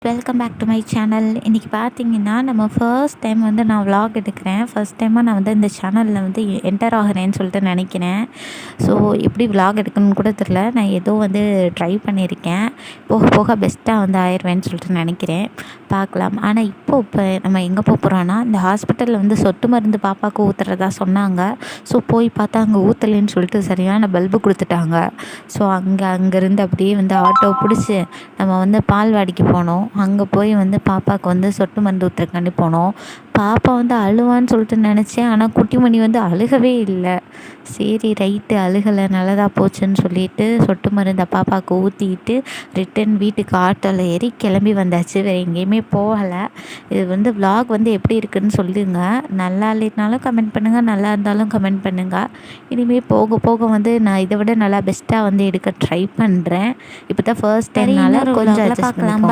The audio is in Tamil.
Welcome back to my channel. இன்றைக்கி பார்த்தீங்கன்னா நம்ம ஃபர்ஸ்ட் டைம் வந்து நான் vlog எடுக்கிறேன். ஃபர்ஸ்ட் டைமாக நான் வந்து இந்த சேனலில் வந்து என்டர் ஆகிறேன்னு சொல்லிட்டு நினைக்கிறேன். ஸோ எப்படி vlog எடுக்கணும்னு கூட தெரில. நான் ஏதோ வந்து ட்ரை பண்ணியிருக்கேன். போக போக பெஸ்ட்டாக வந்து ஆயிடுவேன்னு சொல்லிட்டு நினைக்கிறேன். பார்க்கலாம். ஆனால் இப்போ நம்ம எங்கே போகிறோன்னா, இந்த ஹாஸ்பிட்டலில் வந்து சொட்டு மருந்து பாப்பாவுக்கு ஊற்றுறதா சொன்னாங்க. ஸோ போய் பார்த்தா அங்கே ஊற்றலைன்னு சொல்லிட்டு சரியான பல்பு கொடுத்துட்டாங்க. ஸோ அங்கேருந்து அப்படியே வந்து ஆட்டோ பிடிச்சி நம்ம வந்து பால்வாடிக்கு போனோம். அங்கே போய் வந்து பாப்பாவுக்கு வந்து சொட்டு மருந்து ஊற்றுறக்காண்டி போனோம். பாப்பா வந்து அழுவான்னு சொல்லிட்டு நினச்சேன். ஆனால் குட்டிமணி வந்து அழுகவே இல்லை. சரி ரைட்டு, அழுகலை, நல்லதாக போச்சுன்னு சொல்லிட்டு சொட்டு மருந்தை பாப்பாவுக்கு ஊற்றிக்கிட்டு ரிட்டன் வீட்டுக்கு ஆட்டோவில் ஏறி கிளம்பி வந்தாச்சு. வேறு எங்கேயுமே போகலை. இது வந்து vlog வந்து எப்படி இருக்குதுன்னு சொல்லுங்க. நல்லா இல்லைனாலும் கமெண்ட் பண்ணுங்கள், நல்லா இருந்தாலும் கமெண்ட் பண்ணுங்கள். இனிமேல் போக போக வந்து நான் இதை விட நல்லா பெஸ்ட்டாக வந்து எடுக்க ட்ரை பண்ணுறேன். இப்போ தான் ஃபர்ஸ்ட் டைம்னால கொஞ்சம் பார்க்கலாம்.